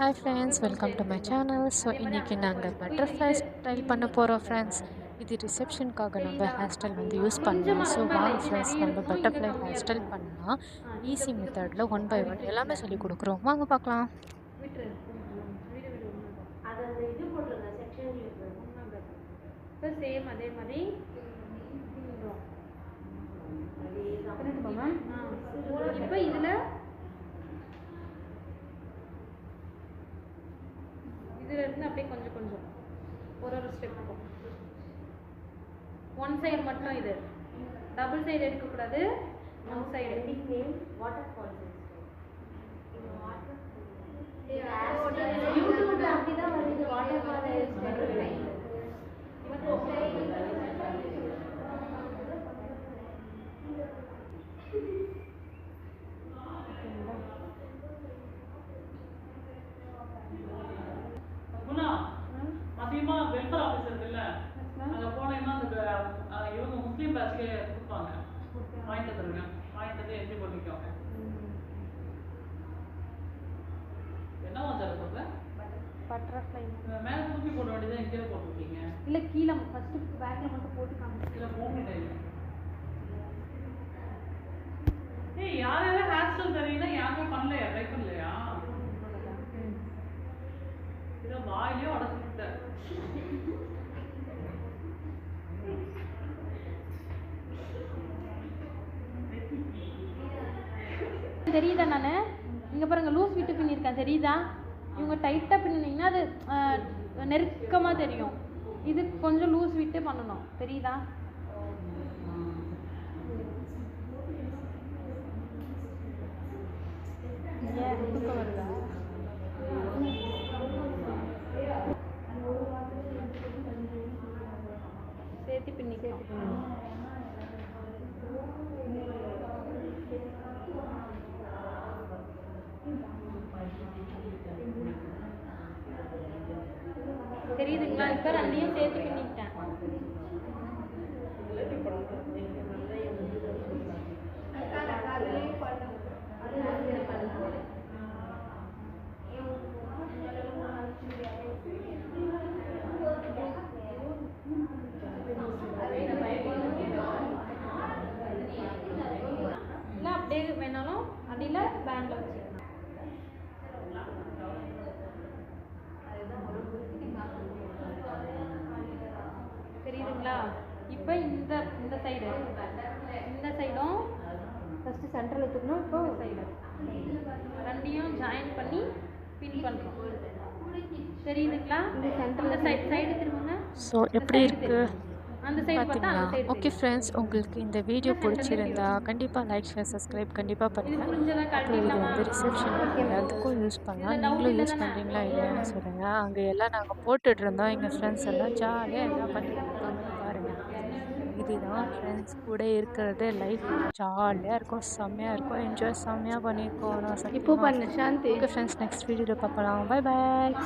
Hi friends, welcome to my channel. So இன்றைக்கி நாங்கள் butterfly style பண்ண போகிறோம் ஃப்ரெண்ட்ஸ். இது ரிசப்ஷனுக்காக நம்ம ஹேர் ஸ்டைல் வந்து யூஸ் பண்ணலாம். ஸோ வாங்க ஃப்ரெண்ட்ஸ், நம்ம பட்டர்ஃப்ளை ஹேர் ஸ்டைல் பண்ணலாம். ஈஸி மெத்தடில் 1 by 1 எல்லாமே சொல்லி கொடுக்குறோம். வாங்க பார்க்கலாம். சேம் அதே மாதிரி இப்போ இதில் இருந்து அப்படியே கொஞ்சம் கொஞ்சம் ஒரு ஸ்டெப்புக்கும் ஒன் சைடு மட்டும். இது டபுள் சைடு எடுக்கக்கூடாது, ஒன் சைடு. வாட்டர் ஃபால்ஸ் யூடியூப்ல அப்படிதான் வருது. வாட்டர் ஃபால்ஸ் அதிகமாக வெல்ஃபேர் ஆஃபீஸ் இருக்குல்ல, அங்கே போனீங்கன்னா அந்த இவங்க முஸ்லீம் பேட்ச்க்கு கொடுப்பாங்க. வாங்கிட்டு வந்துருங்க, வாங்கிட்டு வந்து எப்படி பண்ணிக்கோங்க. என்ன வாங்க சொல்கிறேன், பட்டர்ஃப்ளை மேலே தூக்கி போட வேண்டியதான் கீழே போட்டுருக்கீங்க. இல்லை கீழே ஃபஸ்ட்டு பேக்கில் மட்டும் போட்டு காமிச்சு கீழே போட்டுட்டேன். ஏய், யாரும் ஹேர் ஸ்டைல் தெரியுன்னா யாருமே பண்ணலையா, ட்ரை பண்ணலையா? இதை வாயிலையும் அடைச்சிக்கிட்டேன். தெரியுதா? நான் இங்கே பாருங்கள் லூஸ் விட்டு பின்னிருக்கேன், தெரியுதா? இவங்க டைட்டாக பின்னிங்கன்னா அது நெருக்கமாக தெரியும். இது கொஞ்சம் லூஸ் விட்டு பண்ணணும், தெரியுதா? தூக்கம் வருதா? சேர்த்து பின்னிக்கலாம். தெரியுதுங்களா? இப்போ ரெண்டையும் சேர்த்து பின்னிக்கிட்டேன். இல்லை அப்படியே வேணாலும் அடியில் பேண்டில் வச்சுக்கலாம். தெரியுதுங்களா? இப்போ இந்த சைடு இந்த சைடும் ஃபஸ்ட்டு சென்டரில் வச்சுக்கணும். இப்போ சைடு ரெண்டையும் ஜாயின் பண்ணி பின் பண்ணுறோம். தெரியுதுங்களா? இந்த சைடு திரும்புங்க. ஸோ எப்படி இருக்குது அந்த சைடு பார்த்தா அந்த சைடு. ஓகே ஃப்ரெண்ட்ஸ், உங்களுக்கு இந்த வீடியோ பிடிச்சிருந்தா கண்டிப்பாக லைக், ஷேர், சப்ஸ்கிரைப் கண்டிப்பாக பண்ணுங்கள். அப்புறம் இது வந்து ரிசப்ஷனுக்கு எல்லாத்துக்கும் யூஸ் பண்ணலாம். நீங்களும் யூஸ் பண்ணுறீங்களா இல்லைன்னு சொல்லுங்கள். அங்கே எல்லாம் நாங்கள் போட்டுட்டு இருந்தோம், எங்கள் ஃப்ரெண்ட்ஸ் எல்லாம் ஜாலியாக எல்லாம் பண்ணிட்டு பாருங்கள். இதுதான் ஃப்ரெண்ட்ஸ் கூட இருக்கிறது. லைஃப் ஜாலியாக இருக்கும், செம்மையாக இருக்கும், என்ஜாய் செம்மையாக பண்ணியிருக்கோம். நான் இப்போ பண்ண சாந்தி. ஓகே ஃப்ரெண்ட்ஸ், நெக்ஸ்ட் வீடியோவில் பார்க்கலாம். Bye bye.